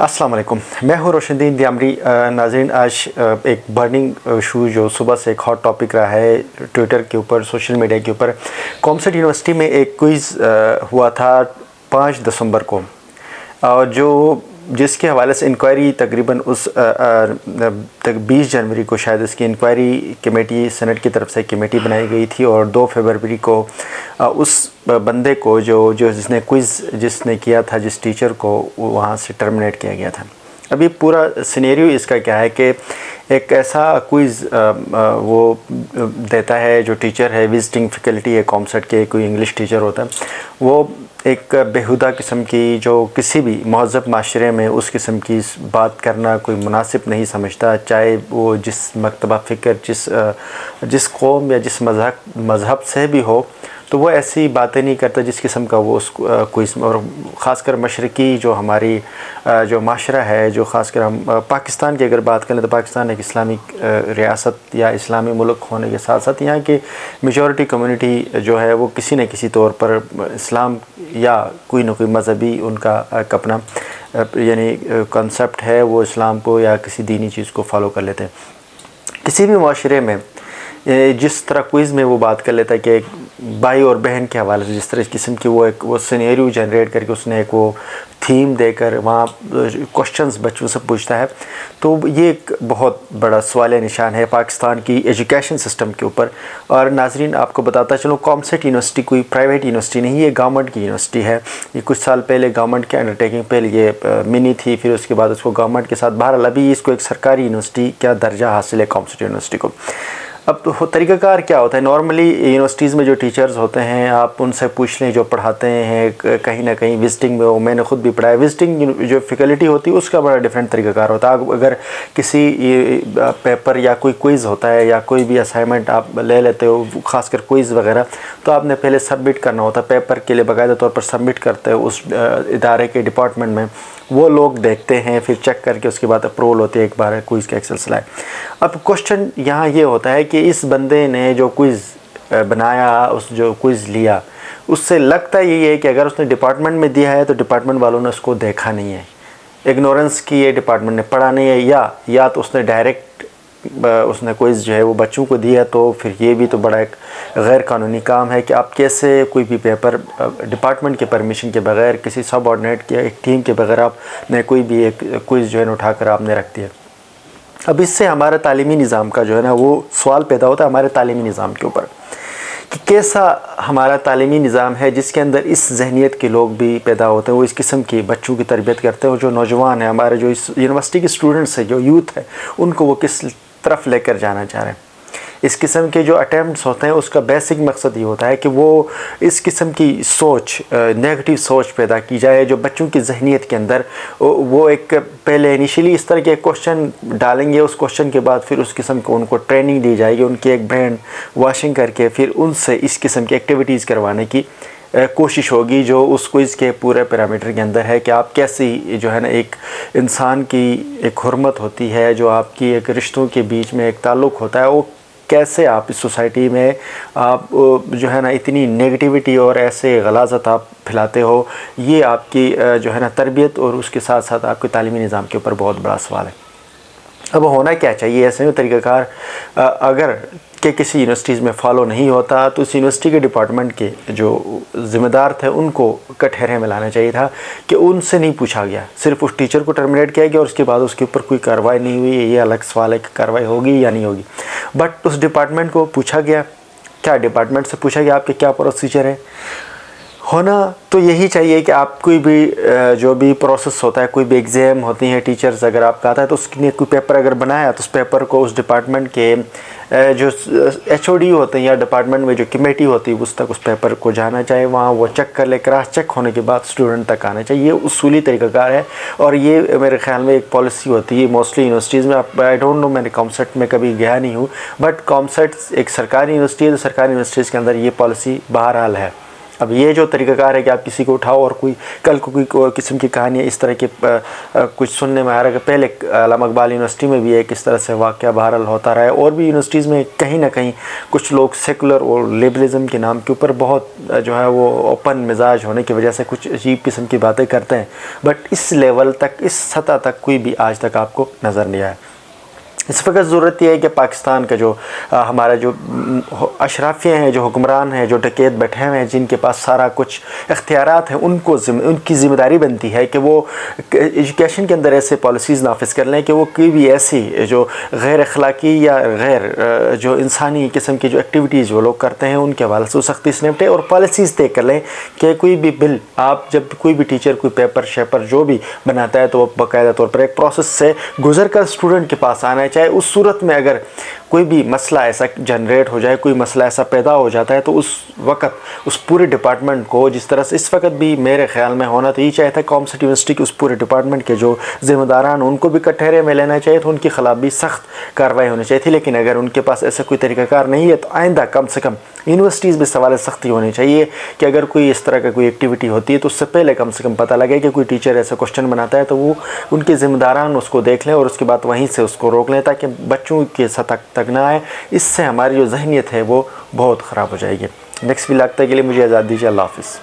अस्सलाम वालेकुम, मैं हूँ रोशनदीन दियामरी। नाज़रीन, आज एक बर्निंग इशू जो सुबह से एक हॉट टॉपिक रहा है ट्विटर के ऊपर, सोशल मीडिया के ऊपर। कॉमसेट यूनिवर्सिटी में एक क्विज़ हुआ था 5 दिसंबर को, और जिसके हवाले से इंक्वायरी तकरीबन उस 20 जनवरी को शायद इसकी इंक्वायरी कमेटी सेनेट की तरफ से कमेटी बनाई गई थी, और 2 फरवरी को उस बंदे को जिसने क्विज़ जिसने किया था, जिस टीचर को, वहाँ से टर्मिनेट किया गया था। अभी पूरा सिनेरियो इसका क्या है कि एक ऐसा क्विज़ वो देता है जो टीचर है, विजिटिंग फैकल्टी है कॉमसेट के, कोई इंग्लिश टीचर होता है, वो एक बेहुदा किस्म की, जो किसी भी महज़ब माशरे में उस किस्म की बात करना कोई मुनासिब नहीं समझता, चाहे वो जिस मकतबा फ़िक्र, जिस कौम या जिस मज़हब से भी हो, तो वो ऐसी बातें नहीं करता जिस किस्म का वो उस क्विज़ में। और ख़ासकर मशरक़ी जो हमारी जो माशरा है, जो ख़ासकर हम पाकिस्तान की अगर बात करें तो पाकिस्तान एक इस्लामिक रियासत या इस्लामी मुल्क होने के साथ साथ यहाँ की मेजॉरिटी कम्युनिटी जो है वो किसी न किसी तौर पर इस्लाम या कोई न कोई मज़हबी उनका अपना यानी कॉन्सेप्ट है, वो इस्लाम को या किसी दीनी चीज़ को फ़ॉलो कर लेते हैं। किसी भी माशरे में जिस तरह क्विज़ में वो बात कर लेता है कि भाई और बहन के हवाले से, जिस तरह किस्म की वो सिनेरियो जनरेट करके उसने एक वो थीम देकर वहाँ क्वेश्चंस बच्चों से पूछता है, तो ये एक बहुत बड़ा सवाल निशान है पाकिस्तान की एजुकेशन सिस्टम के ऊपर। और नाजरीन, आपको बताता चलो, कॉमसेट यूनिवर्सिटी कोई प्राइवेट यूनिवर्सिटी नहीं, ये गवर्नमेंट की यूनिवर्सिटी है। ये कुछ साल पहले गवर्नमेंट के अंडरटेकिंग पे ये मिनी थी, फिर उसके बाद उसको गवर्नमेंट के साथ, बहरहाल अभी इसको एक सरकारी यूनिवर्सिटी का दर्जा हासिल है कॉमसेट यूनिवर्सिटी को। अब तो तरीक़ाकार क्या होता है, नॉर्मली यूनिवर्सिटीज़ में जो टीचर्स होते हैं, आप उनसे पूछ लें जो पढ़ाते हैं, कहीं ना कहीं विजिटिंग में, वो मैंने ख़ुद भी पढ़ा है, विजिटिंग जो फैकल्टी होती है उसका बड़ा डिफरेंट तरीक़ाकार होता है। अगर किसी पेपर या कोई क्विज़ होता है या कोई भी असाइनमेंट आप ले लेते हो, ख़ासकर क्विज़ वगैरह, तो आपने पहले सबमिट करना होता है, पेपर के लिए बाकायदा तौर पर सबमिट करते हो उस इदारे के डिपार्टमेंट में, वो लोग देखते हैं, फिर चेक करके उसके बाद अप्रूवल होती है, एक बार क्विज़ का एक सिलसिला है। अब क्वेश्चन यहाँ ये होता है कि इस बंदे ने जो क्विज़ बनाया, उस जो क्विज़ लिया, उससे लगता यही है कि अगर उसने डिपार्टमेंट में दिया है तो डिपार्टमेंट वालों ने उसको देखा नहीं है, इग्नोरेंस की है, डिपार्टमेंट ने पढ़ा नहीं है, या तो उसने डायरेक्ट उसने क्विज़ जो है वो बच्चों को दिया, तो फिर ये भी तो बड़ा एक गैर कानूनी काम है कि आप कैसे कोई भी पेपर डिपार्टमेंट के परमिशन के बगैर, किसी सब ऑर्डिनेट के एक टीम के बगैर आपने कोई भी एक क्विज़ जो है ना उठाकर आपने रख दिया। अब इससे हमारा तालीमी निज़ाम का जो है ना वो सवाल पैदा होता है हमारे तालीमी निज़ाम के ऊपर, कि कैसा हमारा तालीमी निज़ाम है जिसके अंदर इस जहनीत के लोग भी पैदा होते हैं, वो इस किस्म की बच्चों की तरबियत करते हैं, और जो नौजवान हैं हमारे, जो इस यूनिवर्सिटी के स्टूडेंट्स हैं, जो यूथ है, उनको वो किस तरफ लेकर जाना चाह रहे हैं। इस किस्म के जो अटैम्प्ट्स होते हैं उसका बेसिक मकसद ये होता है कि वो इस किस्म की सोच, नेगेटिव सोच पैदा की जाए जो बच्चों की जहनीत के अंदर, वो एक पहले इनिशियली इस तरह के क्वेश्चन डालेंगे, उस क्वेश्चन के बाद फिर उस किस्म को उनको ट्रेनिंग दी जाएगी, उनकी एक ब्रेन वॉशिंग करके फिर उनसे इस किस्म की एक्टिविटीज़ करवाने की कोशिश होगी, जो उस क्विज़ के पूरे पैरामीटर के अंदर है कि आप कैसी जो है ना एक इंसान की एक हुर्मत होती है, जो आपकी एक रिश्तों के बीच में एक ताल्लुक़ होता है, वो कैसे आप इस सोसाइटी में आप जो है ना इतनी नेगेटिविटी और ऐसे गलाज़त आप फैलाते हो, ये आपकी जो है ना तरबियत और उसके साथ साथ आपके तालीमी निज़ाम के ऊपर बहुत बड़ा सवाल है। अब होना क्या चाहिए ऐसे में तरीक़ाकार, अगर कि किसी यूनिवर्सिटीज़ में फॉलो नहीं होता तो उस यूनिवर्सिटी के डिपार्टमेंट के जो ज़िम्मेदार थे उनको कटहरे में लाना चाहिए था कि उनसे नहीं पूछा गया, सिर्फ उस टीचर को टर्मिनेट किया गया और उसके बाद उसके ऊपर कोई कार्रवाई नहीं हुई। ये अलग सवाल है कि कार्रवाई होगी या नहीं होगी, बट उस डिपार्टमेंट को पूछा गया, क्या डिपार्टमेंट से पूछा गया आपके क्या प्रोसीजर है। होना तो यही चाहिए कि आप कोई भी जो भी प्रोसेस होता है, कोई भी एग्ज़ाम होती हैं, टीचर्स अगर आपका आता है तो उसके लिए कोई पेपर अगर बनाया तो उस पेपर को उस डिपार्टमेंट के जो HOD होते हैं या डिपार्टमेंट में जो कमेटी होती है उस तक उस पेपर को जाना चाहिए, वहाँ वो चेक कर ले, क्रॉस चेक होने के बाद स्टूडेंट तक आना चाहिए। ये उसूली तरीक़ाकार है और ये मेरे ख़्याल में एक पॉलिसी होती है मोस्टली यूनिवर्सिटीज़ में। आई डोंट नो, मैंने कॉमसेट में कभी गया नहीं हूँ, बट कॉमसेट एक सरकारी यूनिवर्सिटी है, तो सरकारी यूनिवर्सिटीज़ के अंदर ये पॉलिसी बहरहाल है। اب یہ جو طریقہ کار ہے کہ آپ کسی کو اٹھاؤ اور کوئی کل کو کوئی قسم کی کہانیاں اس طرح کی کچھ سننے میں آ رہا ہے کہ پہلے علامہ اقبال یونیورسٹی میں بھی ایک اس طرح سے واقعہ بہرحال ہوتا رہا ہے، اور بھی یونیورسٹیز میں کہیں نہ کہیں کچھ لوگ سیکولر اور لیبرلزم کے نام کے اوپر بہت جو ہے وہ اوپن مزاج ہونے کی وجہ سے کچھ عجیب قسم کی باتیں کرتے ہیں، بٹ اس لیول تک، اس سطح تک کوئی بھی آج تک آپ کو نظر نہیں آیا۔ اس وقت ضرورت یہ ہے کہ پاکستان کا جو ہمارا جو اشرافیہ ہیں، جو حکمران ہیں، جو ڈکیت بیٹھے ہوئے ہیں، جن کے پاس سارا کچھ اختیارات ہیں، ان کی ذمہ داری بنتی ہے کہ وہ ایجوکیشن کے اندر ایسے پالیسیز نافذ کر لیں کہ وہ کوئی بھی ایسی جو غیر اخلاقی یا غیر جو انسانی قسم کی جو ایکٹیویٹیز وہ لوگ کرتے ہیں ان کے حوالے سے سختی سے نپٹے، اور پالیسیز طے کر لیں کہ کوئی بھی بل، آپ جب کوئی بھی ٹیچر کوئی پیپر شیپر جو بھی بناتا ہے تو وہ باقاعدہ طور پر ایک پروسیس سے گزر کر اسٹوڈنٹ کے پاس آنا ہے، چاہے اس صورت میں اگر کوئی بھی مسئلہ ایسا جنریٹ ہو جائے، کوئی مسئلہ ایسا پیدا ہو جاتا ہے تو اس وقت اس پورے ڈپارٹمنٹ کو، جس طرح سے اس وقت بھی میرے خیال میں ہونا تو یہ چاہیے تھا، کامسٹ یونیورسٹی کے اس پورے ڈپارٹمنٹ کے جو ذمہ داران ان کو بھی کٹہرے میں لینا چاہیے، تو ان کے خلاف بھی سخت کارروائی ہونی چاہیے تھی، لیکن اگر ان کے پاس ایسا کوئی طریقہ کار نہیں ہے تو آئندہ کم سے کم یونیورسٹیز میں سوال سختی ہونی چاہیے کہ اگر کوئی اس طرح کا کوئی ایکٹیویٹی ہوتی ہے تو اس سے پہلے کم سے کم پتہ لگے کہ کوئی ٹیچر ایسا کوشچن بناتا ہے تو وہ ان کے ذمہ داران اس کو دیکھ لیں اور اس کے بعد وہیں سے اس کو روک لیں، تاکہ بچوں کے سطح تک نہ آئے۔ اس سے ہماری جو ذہنیت ہے وہ بہت خراب ہو جائے گی۔ نیکسٹ بھی لگتا ہے کے لیے مجھے اجازت دیجیے، اللہ حافظ۔